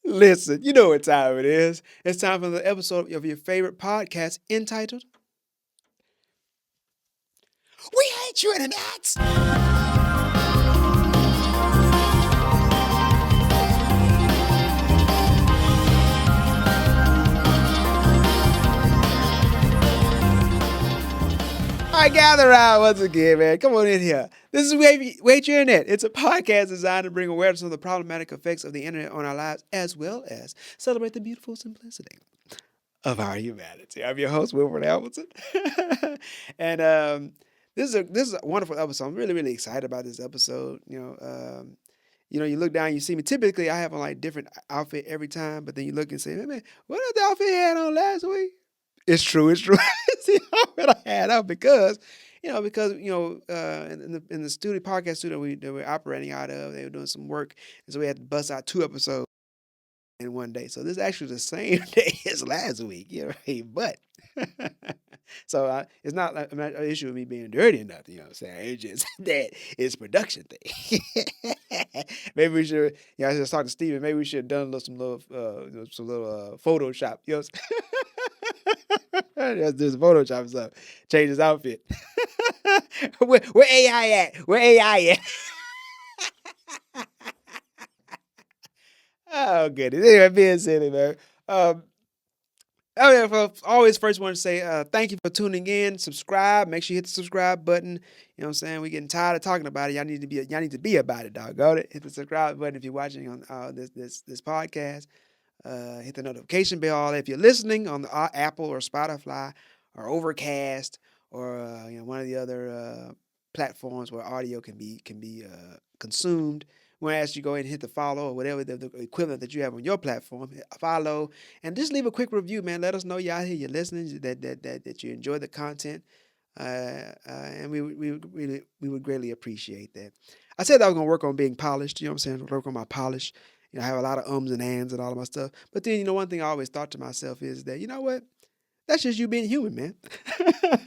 Listen, you know what time it is. It's time for the episode of your favorite podcast entitled We Hate You Internet. All right, gather around once again, man. Come on in here. This is Wait Your Internet. It's a podcast designed to bring awareness of the problematic effects of the internet on our lives, as well as celebrate the beautiful simplicity of our humanity. I'm your host, Wilford Hamilton. And this is a wonderful episode. I'm really, really excited about this episode. You look down, you see me. Typically, I have on like different outfit every time, but then you look and say, "Hey, man, what the outfit you had on last week?" It's true. It's true. It's the outfit I had out because in the studio podcast studio that we're operating out of, they were doing some work, and so we had to bust out 2 episodes in one day. So this is actually the same day as last week, right? But it's not like an issue with me being dirty or nothing. You know what I'm saying? It's just that it's production thing. Maybe we should. I just talked to Steven. Maybe we should have done some little Photoshop. You know. Let's do some Photoshop stuff. Change his outfit. Where AI at? Where AI at? Oh goodness. Anyway, being silly, man. Always first want to say thank you for tuning in. Subscribe. Make sure you hit the subscribe button. You know what I'm saying? We're getting tired of talking about it. Y'all need to be about it, doggone it. Hit the subscribe button if you're watching on this podcast. Hit the notification bell. All if you're listening on the Apple or Spotify or Overcast or one of the other platforms where audio can be consumed. We want to ask you to go ahead and hit the follow or whatever the equivalent that you have on your platform. Follow and just leave a quick review, man. Let us know you're out here, you're listening, that you enjoy the content, and we would greatly appreciate that. I said that I was gonna work on being polished. You know what I'm saying? Work on my polish. I have a lot of ums and ands and all of my stuff. But then, one thing I always thought to myself is that, you know what? That's just you being human, man.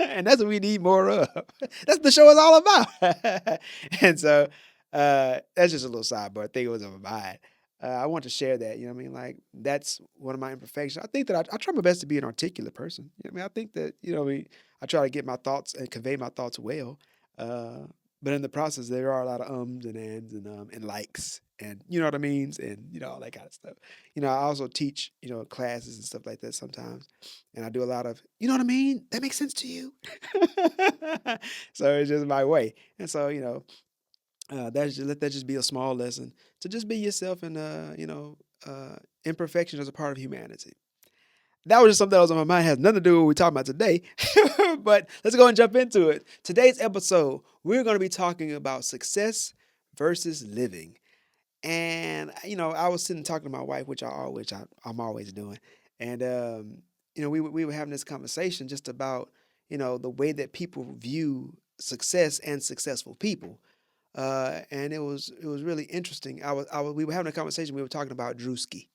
And that's what we need more of. That's what the show is all about. And so that's just a little sidebar. I think it was on my mind. I want to share that, you know what I mean? Like, that's one of my imperfections. I think that I try my best to be an articulate person. You know what I mean? I think that, I try to get my thoughts and convey my thoughts well. But in the process, there are a lot of ums and ands and likes and you know what I mean, and all that kind of stuff. I also teach classes and stuff like that sometimes, and I do a lot of you know what I mean. That makes sense to you. So it's just my way, and so let that just be a small lesson to just be yourself and imperfection is a part of humanity. That was just something that was on my mind. It has nothing to do with what we're talking about today. But let's go and jump into it. Today's episode, we're going to be talking about success versus living. And I was sitting talking to my wife, which I'm always doing. And we were having this conversation just about the way that people view success and successful people. And it was really interesting. We were having a conversation. We were talking about Drewski.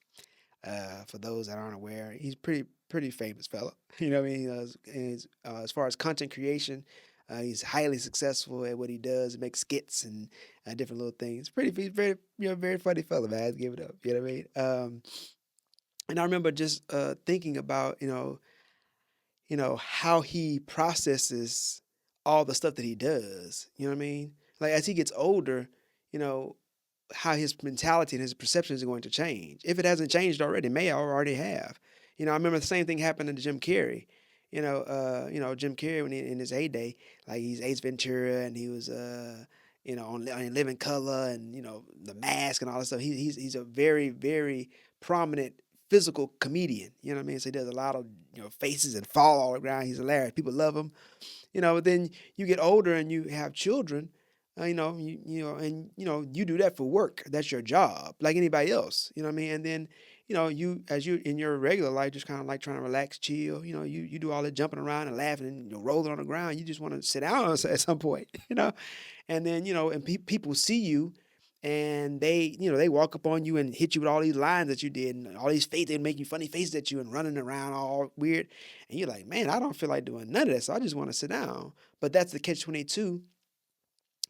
For those that aren't aware, he's pretty famous fella. You know what I mean? As far as content creation, he's highly successful at what he does. He makes skits and different little things. He's very very funny fella, man. I have to give it up. You know what I mean? And I remember just thinking about how he processes all the stuff that he does. You know what I mean? Like as he gets older, you know how his mentality and his perceptions are going to change. If it hasn't changed already, it may already have. I remember the same thing happened to Jim Carrey. Jim Carrey when in his heyday, like he's Ace Ventura and he was on Living Color and The Mask and all that stuff. He's a very very prominent physical comedian. You know what I mean? So he does a lot of faces and fall all around. He's hilarious. People love him. But then you get older and you have children. You do that for work. That's your job, like anybody else. You know what I mean? And then, as you in your regular life, just kind of like trying to relax, chill. You do all that jumping around and laughing and rolling on the ground. You just want to sit down at some point, And then, and people see you, and they walk up on you and hit you with all these lines that you did, and all these faces, they make you funny faces at you and running around all weird, and you're like, man, I don't feel like doing none of this. So I just want to sit down. But that's the catch-22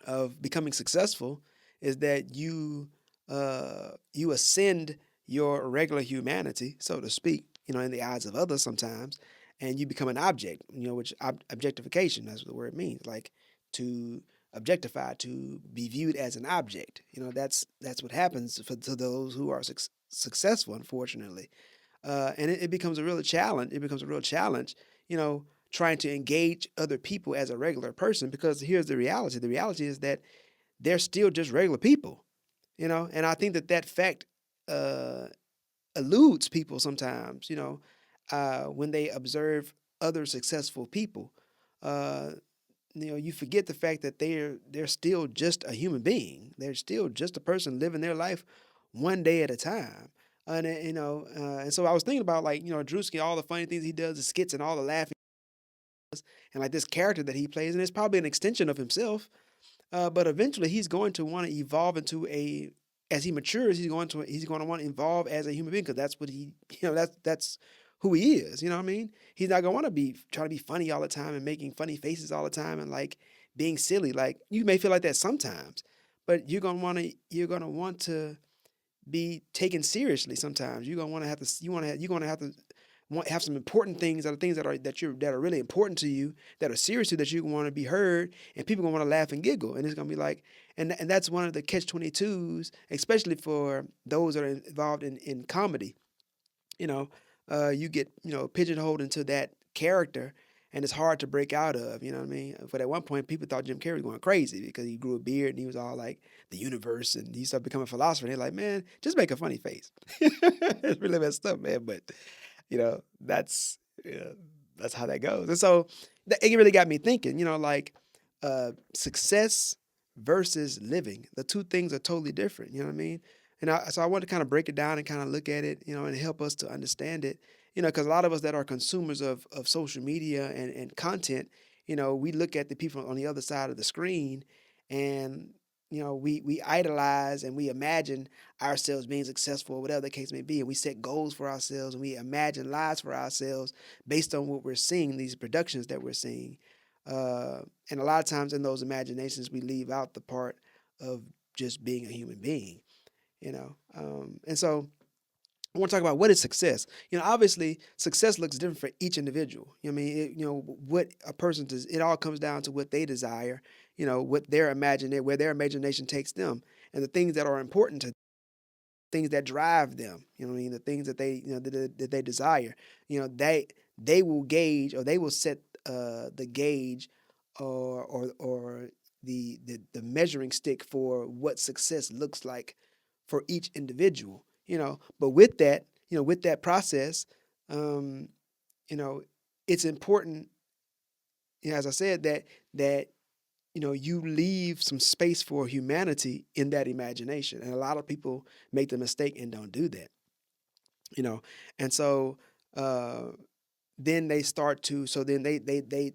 of becoming successful is that you ascend your regular humanity, so to speak, in the eyes of others sometimes, and you become an object, which objectification, that's what the word means, like to objectify, to be viewed as an object. That's what happens to those who are successful, unfortunately. And it becomes a real challenge. It becomes a real challenge, trying to engage other people as a regular person, because here's the reality. The reality is that they're still just regular people, and I think that fact uh, eludes people sometimes, when they observe other successful people. Uh, you forget the fact that they're still just a human being. They're still just a person living their life one day at a time. And so I was thinking about, like, Drewski, all the funny things he does, the skits and all the laughing, and like this character that he plays, and it's probably an extension of himself. But eventually, he's going to want to evolve into as he matures, he's going to want to evolve as a human being, because that's what that's who he is. You know what I mean? He's not gonna want to be trying to be funny all the time and making funny faces all the time and like being silly. Like, you may feel like that sometimes, but you're gonna want to be taken seriously sometimes. You're gonna want to have to you want to you're gonna have to have some important things, that are things that are really important to you, that are serious to you, that you want to be heard, and people gonna want to laugh and giggle, and it's gonna be like, and that's one of the catch 22s, especially for those that are involved in comedy. You know, you get pigeonholed into that character, and it's hard to break out of. You know what I mean? But at one point, people thought Jim Carrey was going crazy because he grew a beard and he was all like the universe, and he started becoming a philosopher. And they're like, man, just make a funny face. It's really messed up, man. But that's that's how that goes. And so it really got me thinking. Like, success versus living. The two things are totally different. You know what I mean? So I wanted to kind of break it down and kind of look at it, and help us to understand it. Because a lot of us that are consumers of social media and content, we look at the people on the other side of the screen, and we idolize and we imagine ourselves being successful, whatever the case may be, and we set goals for ourselves and we imagine lives for ourselves based on what we're seeing, these productions that we're seeing. And a lot of times in those imaginations, we leave out the part of just being a human being. And so I want to talk about what is success. Obviously, success looks different for each individual. I mean, what a person does. It all comes down to what they desire. What their where their imagination takes them, and the things that are important to, things that drive them. What I mean, the things that they that they desire. They will gauge, or they will set the gauge, or the measuring stick for what success looks like for each individual. But with that process, um, you know, it's important, as I said, that you leave some space for humanity in that imagination, and a lot of people make the mistake and don't do that. You know, and so uh, then they start to so then they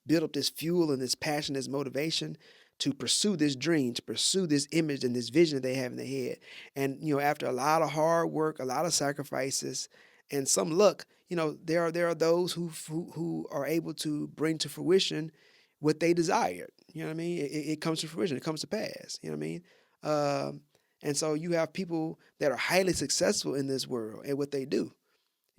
build up this fuel and this passion, this motivation to pursue this dream, to pursue this image and this vision that they have in their head. And after a lot of hard work, a lot of sacrifices, and some luck, there are those who are able to bring to fruition what they desired. You know what I mean? It comes to fruition. It comes to pass. You know what I mean? Um, and so you have people that are highly successful in this world at what they do.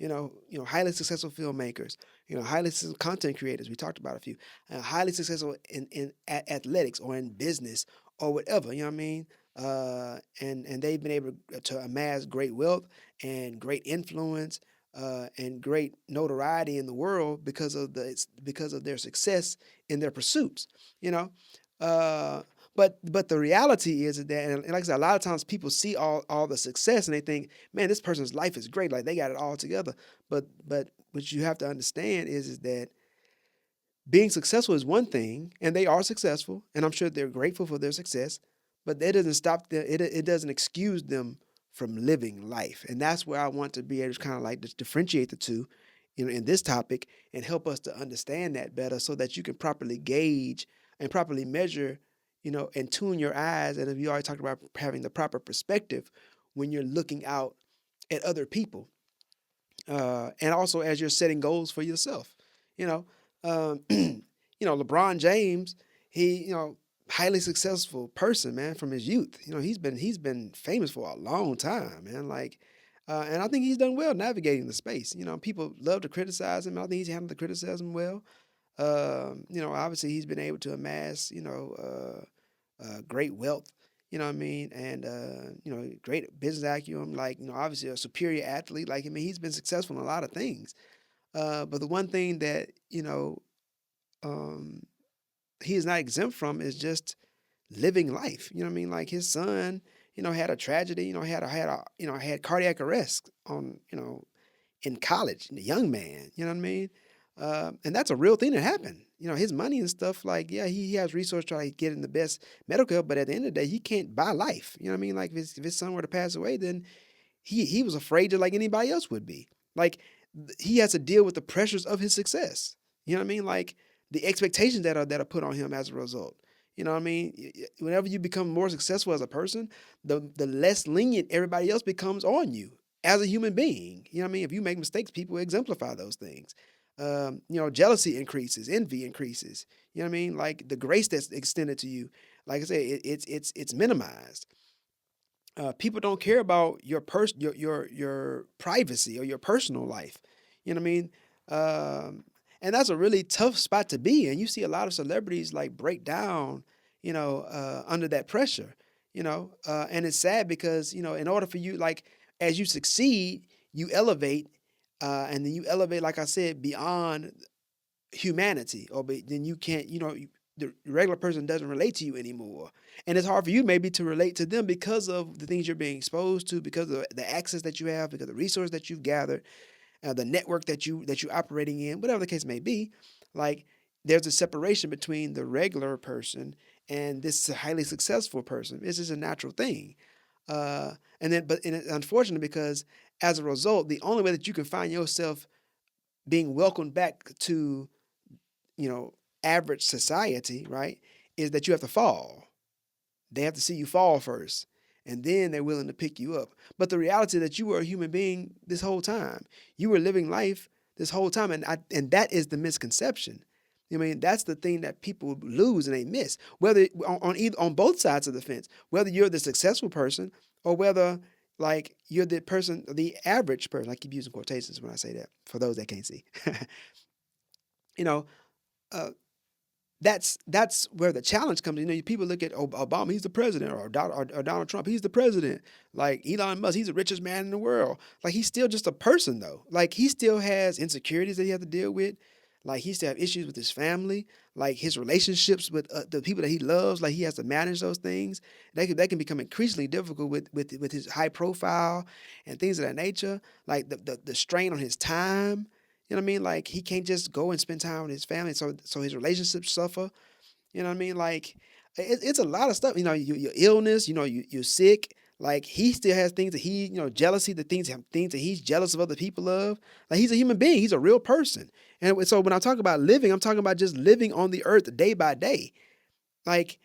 Highly successful filmmakers, highly successful content creators. We talked about a few, highly successful in athletics or in business or whatever. You know what I mean? And they've been able to amass great wealth and great influence, and great notoriety in the world because of their success in their pursuits. You know, uh, but the reality is that, and like I said, a lot of times people see all the success and they think, man, this person's life is great, like they got it all together. But what you have to understand is that being successful is one thing, and they are successful, and I'm sure they're grateful for their success, but that doesn't stop them. It doesn't excuse them from living life, and that's where I want to be able to kind of like just differentiate the two, in this topic, and help us to understand that better, so that you can properly gauge and properly measure, and tune your eyes. And if you already talked about having the proper perspective when you're looking out at other people, and also as you're setting goals for yourself. You know, LeBron James, he highly successful person, man, from his youth. He's been famous for a long time, man. And I think he's done well navigating the space. People love to criticize him. I think he's handled the criticism well. Obviously he's been able to amass, great wealth. You know what I mean? And great business acumen. Obviously a superior athlete. He's been successful in a lot of things. But the one thing that um, he is not exempt from is just living life. You know what I mean? Like his son, had a tragedy. Had cardiac arrest in college, a young man. You know what I mean? And that's a real thing that happened. His money and stuff. Like, yeah, he has resources to try to get in the best medical help, but at the end of the day, he can't buy life. You know what I mean? Like if his son were to pass away, then he was afraid just like anybody else would be. Like he has to deal with the pressures of his success. You know what I mean? Like the expectations that are put on him as a result. You know what I mean? Whenever you become more successful as a person, the less lenient everybody else becomes on you as a human being. You know what I mean? If you make mistakes, people exemplify those things. Jealousy increases, envy increases. You know what I mean? Like the grace that's extended to you, like I said, it's minimized. People don't care about your privacy or your personal life. You know what I mean? And that's a really tough spot to be in. You see a lot of celebrities like break down, under that pressure. And it's sad because in order for you, like as you succeed, you elevate, and then you elevate, like I said, beyond humanity, then you can't, the regular person doesn't relate to you anymore. And it's hard for you maybe to relate to them because of the things you're being exposed to, because of the access that you have, because of the resource that you've gathered, the network that you're operating in, whatever the case may be. Like there's a separation between the regular person and this highly successful person. This is a natural thing. And it's unfortunate because as a result, the only way that you can find yourself being welcomed back to, you know, average society, right, is that you have to fall. They have to see you fall first, and then they're willing to pick you up. But the reality is that you were a human being this whole time. You were living life this whole time, and that is the misconception. I mean, that's the thing that people lose and they miss. Whether on both sides of the fence, whether you're the successful person or whether like you're the person, the average person. I keep using quotations when I say that for those that can't see. you know, uh, that's where the challenge comes. People look at Obama, he's the president, or Donald Trump, he's the president. Like Elon Musk, he's the richest man in the world. Like he's still just a person though. Like he still has insecurities that he has to deal with. Like he still have issues with his family, like his relationships with the people that he loves. Like he has to manage those things. That can become increasingly difficult with his high profile and things of that nature. Like the strain on his time. You know what I mean? Like he can't just go and spend time with his family, so his relationships suffer. You know what I mean? Like it's a lot of stuff. Your illness. You're sick. Like he still has things that jealousy, the things that he's jealous of other people of. Like he's a human being. He's a real person. And so when I talk about living, I'm talking about just living on the earth day by day. Like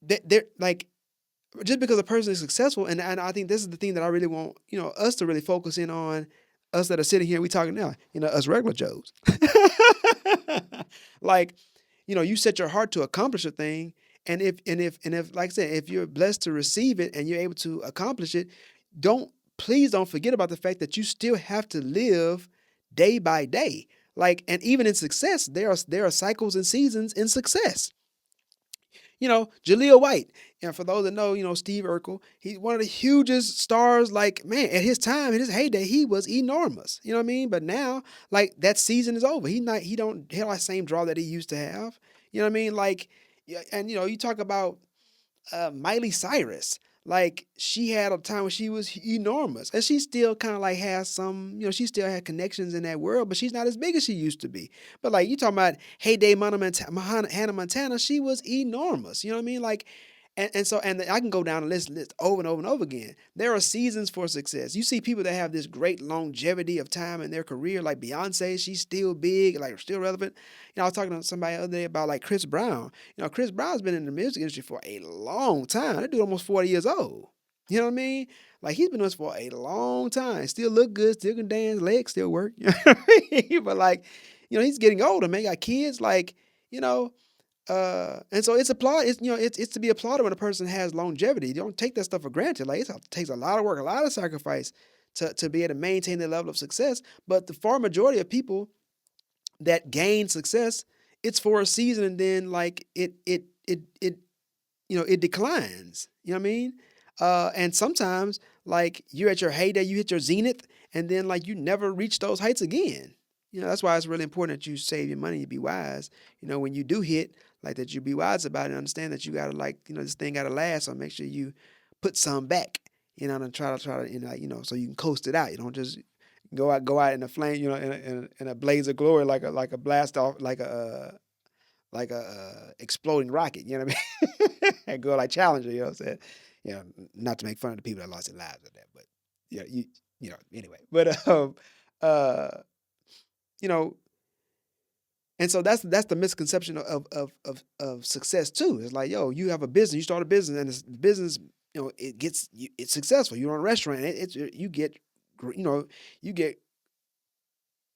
they're like just because a person is successful, and I think this is the thing that I really want us to really focus in on. Us that are sitting here, we talking now, us regular Joes. Like, you set your heart to accomplish a thing, and if like I said, if you're blessed to receive it and you're able to accomplish it, please don't forget about the fact that you still have to live day by day. Like, and even in success, there are cycles and seasons in success. Jaleel White. And for those that know, Steve Urkel, he's one of the hugest stars. Like, man, at his time, in his heyday, he was enormous. You know what I mean? But now, like, that season is over. He don't have that same draw that he used to have. You know what I mean? Like, and you talk about Miley Cyrus. Like she had a time when she was enormous, and she still kind of like has some, she still had connections in that world, but she's not as big as she used to be. But like you talking about heyday Hannah Montana, she was enormous. You know what I mean? Like, and I can go down the list over and over and over again. There are seasons for success. You see people that have this great longevity of time in their career, like Beyonce, she's still big, like still relevant. I was talking to somebody the other day about like Chris Brown. Chris Brown's been in the music industry for a long time. That dude almost 40 years old. You know what I mean? Like he's been doing this for a long time. Still look good, still can dance, legs still work. You know what I mean? But like, he's getting older, man. He got kids, like, And so it's applaud. It's it's to be applauded when a person has longevity. You don't take that stuff for granted. Like it takes a lot of work, a lot of sacrifice to be able to maintain their level of success. But the far majority of people that gain success, it's for a season and then like it it declines. You know what I mean? And sometimes like you're at your heyday, you hit your zenith, and then like you never reach those heights again. That's why it's really important that you save your money, you be wise. When you do hit, like that you be wise about it and understand that you gotta like, this thing gotta last. So make sure you put some back, and try to, so you can coast it out. You don't just go out in a flame, in a blaze of glory like a blast off, like a exploding rocket, you know what I mean? And go like Challenger, you know what I'm saying? Not to make fun of the people that lost their lives at that, but yeah, anyway. But uh, you know, and so that's the misconception of success too. It's like, yo, you have a business, you start a business, and this business, it's successful. You run a restaurant, you get, you get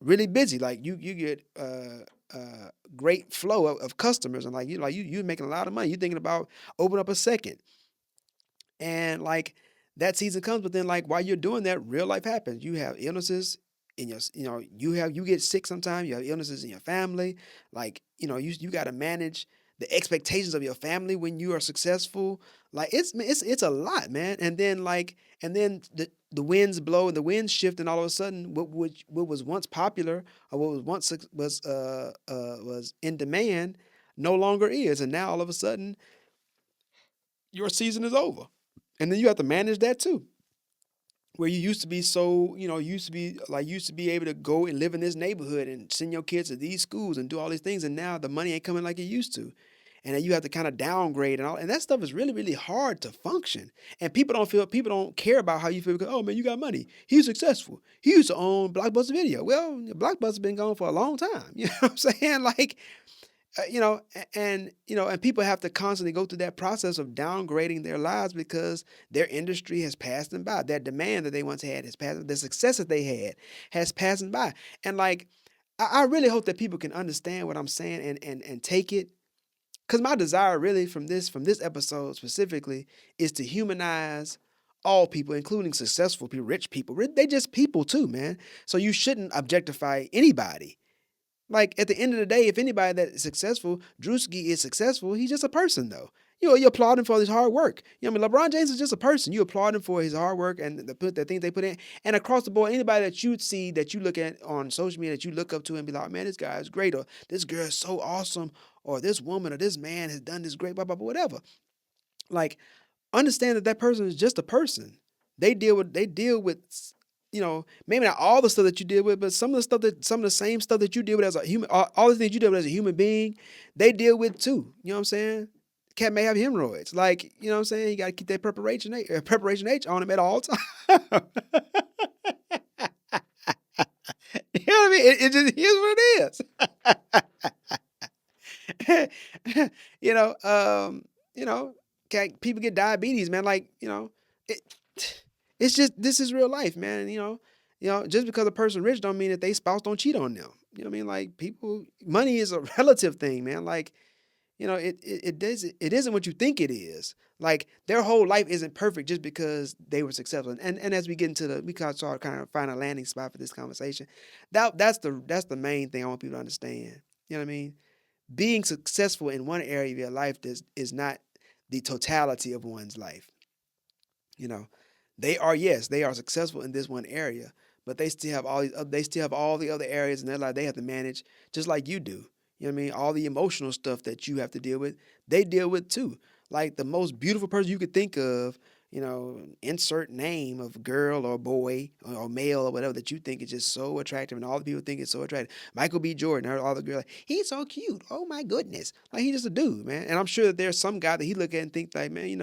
really busy. Like you get great flow of customers, and you're making a lot of money. You're thinking about open up a second, and like that season comes, but then like while you're doing that, real life happens. You have illnesses in your, you get sick sometimes. You have illnesses in your family. Like you got to manage the expectations of your family when you are successful. Like it's a lot, man. And then the winds blow and the winds shift, and all of a sudden, what was once popular or what was once was in demand no longer is, and now all of a sudden your season is over, and then you have to manage that too. Where you used to be so, used to be able to go and live in this neighborhood and send your kids to these schools and do all these things, and now the money ain't coming like it used to, and then you have to kind of downgrade and all, and that stuff is really, really hard to function. And people don't care about how you feel because, oh man, you got money. He's successful. He used to own Blockbuster Video. Well, Blockbuster's been gone for a long time. You know what I'm saying? Like, and people have to constantly go through that process of downgrading their lives because their industry has passed them by. That demand that they once had has passed. The success that they had has passed them by. And like, I really hope that people can understand what I'm saying and take it. Because my desire really from this episode specifically is to humanize all people, including successful people, rich people. They just people too, man. So you shouldn't objectify anybody. Like at the end of the day, if anybody that is successful, Drewski is successful, he's just a person though. You applaud him for his hard work. I mean, LeBron James is just a person. You applaud him for his hard work and the things they put in. And across the board, anybody that you see, that you look at on social media, that you look up to and be like, man, this guy is great, or this girl is so awesome, or this woman or this man has done this great, blah, blah, blah, whatever. Like, understand that person is just a person. They deal with maybe not all the stuff that you deal with, but some of the same stuff that you deal with as a human, all the things you deal with as a human being, they deal with too. You know what I'm saying? Cat may have hemorrhoids. Like, you know what I'm saying? You got to keep that preparation H on him at all times. You know what I mean? It just is what it is. you know, um, you know, people get diabetes, man. Like, it, it's just, this is real life, man. Just because a person rich don't mean that they spouse don't cheat on them. You know what I mean? Like money is a relative thing, man. Like, it isn't what you think it is. Like their whole life isn't perfect just because they were successful. And as we get into we kind of find a landing spot for this conversation. That's the main thing I want people to understand. You know what I mean? Being successful in one area of your life is not the totality of one's life. You know, they are successful in this one area, but they still have all the other areas in their life they have to manage just like you do. You know what I mean? All the emotional stuff that you have to deal with, they deal with too. Like the most beautiful person you could think of, insert name of girl or boy or male or whatever that you think is just so attractive, and all the people think it's so attractive. Michael B. Jordan, all the girls, like, he's so cute. Oh my goodness. Like he's just a dude, man. And I'm sure that there's some guy that he look at and think like, man,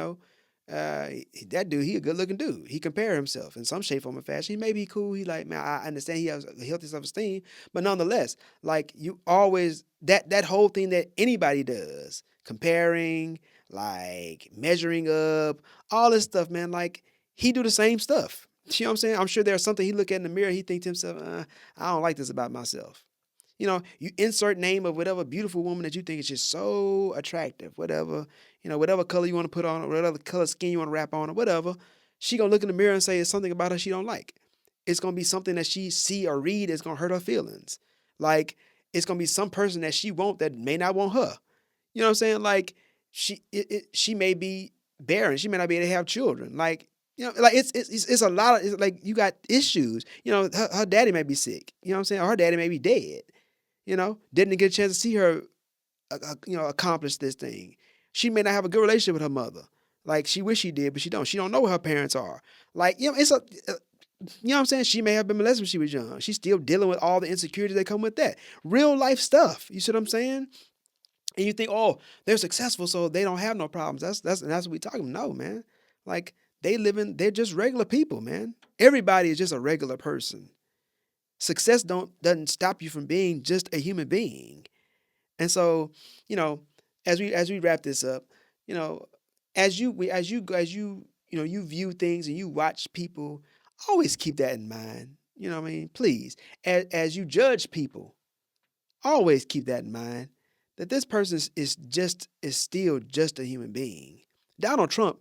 that dude, he a good looking dude. He compare himself in some shape, form, or fashion. He may be cool. He like, man, I understand he has a healthy self-esteem, but nonetheless, like you always, that whole thing that anybody does, comparing, like measuring up, all this stuff, man, like he do the same stuff. You know what I'm saying? I'm sure there's something he look at in the mirror, he think to himself, I don't like this about myself. You insert name of whatever beautiful woman that you think is just so attractive, whatever, whatever color you want to put on, or whatever color skin you want to wrap on, or whatever. She gonna look in the mirror and say it's something about her she don't like. It's gonna be something that she see or read that's gonna hurt her feelings. Like it's gonna be some person that she want that may not want her. You know what I'm saying? Like she may be barren. She may not be able to have children. Like like it's a lot of it's like you got issues. Her daddy may be sick. You know what I'm saying? Or her daddy may be dead. Didn't get a chance to see her, accomplish this thing. She may not have a good relationship with her mother. Like she wish she did, but she don't. She don't know what her parents are. Like it's a. You know what I'm saying? She may have been molested when she was young. She's still dealing with all the insecurities that come with that. Real life stuff. You see what I'm saying? And you think, oh, they're successful, so they don't have no problems. That's what we talking about. No, man. Like they're just regular people, man. Everybody is just a regular person. Success doesn't stop you from being just a human being. And so, you know, as we wrap this up, you know, as you view things and you watch people, always keep that in mind. You know what I mean? Please, as you judge people, always keep that in mind that this person is still just a human being. Donald Trump,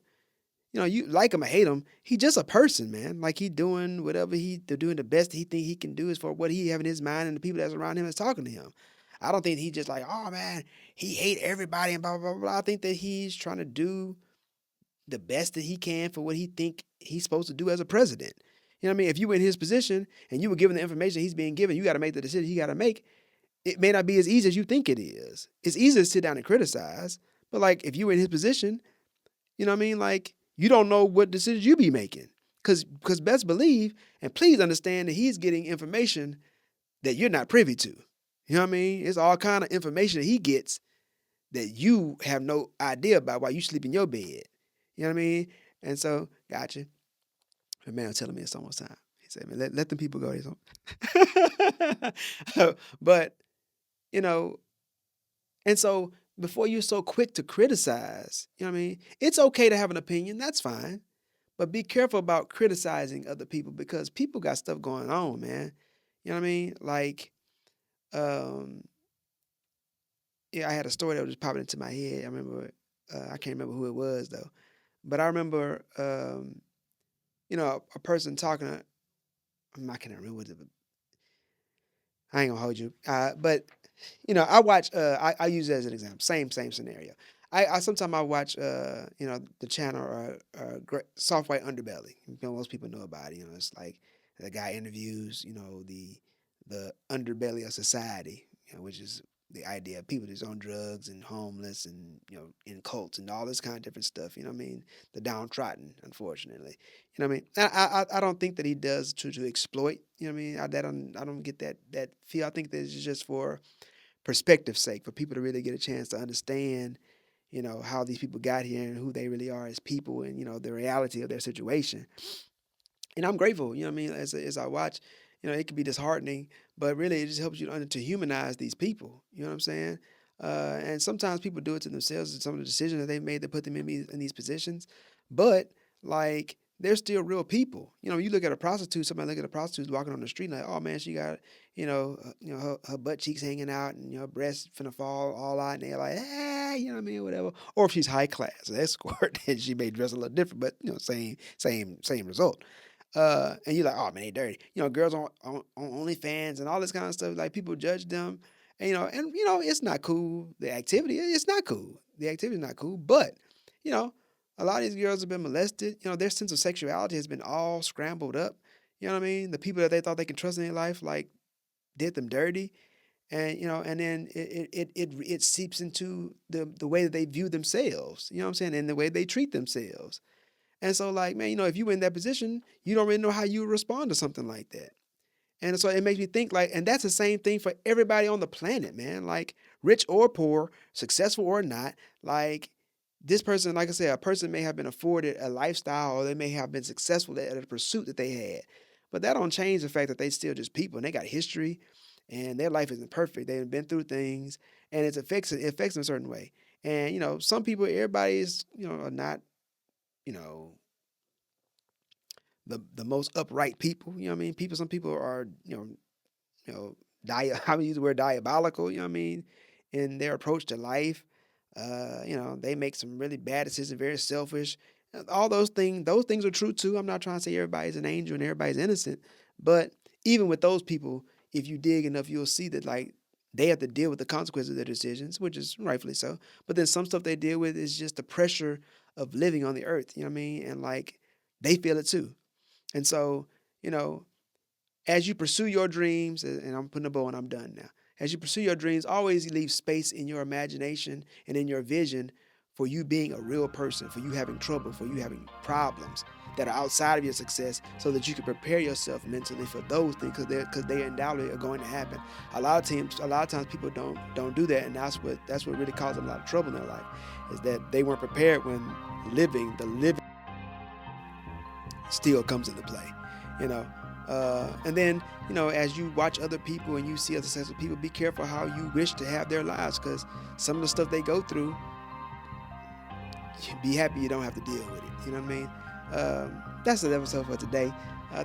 you like him or hate him, he just a person, man. Like he doing whatever they're doing the best he think he can do is for what he have in his mind and the people that's around him is talking to him. I don't think he just like, oh man, he hate everybody and blah blah blah. I think that he's trying to do the best that he can for what he think he's supposed to do as a president. You know what I mean? If you were in his position and you were given the information he's being given, you got to make the decision he got to make. It may not be as easy as you think it is. It's easy to sit down and criticize, but like if you were in his position, you know what I mean? Like you don't know what decisions you be making. Because best believe and please understand that he's getting information that you're not privy to. You know what I mean? It's all kind of information that he gets that you have no idea about while you sleep in your bed. You know what I mean? And so, gotcha. The man was telling me it's almost time. He said, man, let them people go. But, you know, and so before you're so quick to criticize, you know what I mean? It's okay to have an opinion. That's fine. But be careful about criticizing other people because people got stuff going on, man. You know what I mean? Like, um, yeah, I had a story that was just popping into my head. I remember, I can't remember who it was though, but I remember, a person talking. I can't remember what it. I ain't gonna hold you. But I watch. I use it as an example. Same scenario. I sometimes I watch. The channel Soft White Underbelly. Most people know about it. It's like the guy interviews. The underbelly of society. Which is the idea of people that's on drugs and homeless and in cults and all this kind of different stuff. You know what I mean? The downtrodden, unfortunately. You know what I mean? I don't think that he does to exploit. You know what I mean? I don't get that feel. I think that it's just for perspective's sake, for people to really get a chance to understand, how these people got here and who they really are as people and the reality of their situation. And I'm grateful, you know what I mean, as I watch, it can be disheartening, but really it just helps you to humanize these people. You know what I'm saying? And sometimes people do it to themselves and some of the decisions that they made that put them in these positions. But like they're still real people. You look at a prostitute, somebody look at a prostitute walking on the street like, oh man, she got, her butt cheeks hanging out and her breasts finna fall all out and they're like, you know what I mean, whatever. Or if she's high class, an escort, then she may dress a little different, but same result. And you're like, oh man, they dirty. Girls on OnlyFans and all this kind of stuff. Like people judge them, and it's not cool. The activity, it's not cool. The activity is not cool. But you know, a lot of these girls have been molested. Their sense of sexuality has been all scrambled up. You know what I mean? The people that they thought they could trust in their life, like, did them dirty, and then it seeps into the way that they view themselves. You know what I'm saying? And the way they treat themselves. And so, like, man, if you were in that position, you don't really know how you would respond to something like that. And so it makes me think, like, and that's the same thing for everybody on the planet, man. Like, rich or poor, successful or not, like, this person, like I said, a person may have been afforded a lifestyle or they may have been successful at a pursuit that they had. But that don't change the fact that they still just people and they got history and their life isn't perfect. They've been through things and it affects them a certain way. And, some people, everybody is, are not, you know, the most upright people. You know what I mean? Some people are, I would use the word diabolical, you know what I mean, in their approach to life. They make some really bad decisions, very selfish. All those things are true too. I'm not trying to say everybody's an angel and everybody's innocent, but even with those people, if you dig enough, you'll see that like they have to deal with the consequences of their decisions, which is rightfully so. But then some stuff they deal with is just the pressure of living on the earth, you know what I mean? And like they feel it too. And so, you know, as you pursue your dreams, and I'm putting a bow and I'm done now. As you pursue your dreams, always leave space in your imagination and in your vision for you being a real person, for you having trouble, for you having problems that are outside of your success, so that you can prepare yourself mentally for those things, because they undoubtedly are going to happen. A lot of times people don't do that, and that's what really causes them a lot of trouble in their life, is that they weren't prepared when the living still comes into play, you know. And then, as you watch other people and you see other successful people, be careful how you wish to have their lives, because some of the stuff they go through, be happy you don't have to deal with it. You know what I mean? That's the episode for today.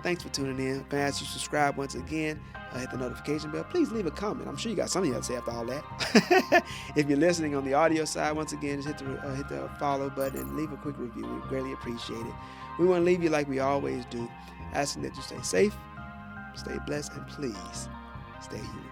Thanks for tuning in. I'm going to ask you to subscribe once again. Hit the notification bell. Please leave a comment. I'm sure you got something you have to say after all that. If you're listening on the audio side, once again, just hit the follow button and leave a quick review. We greatly appreciate it. We want to leave you like we always do, asking that you stay safe, stay blessed, and please stay human.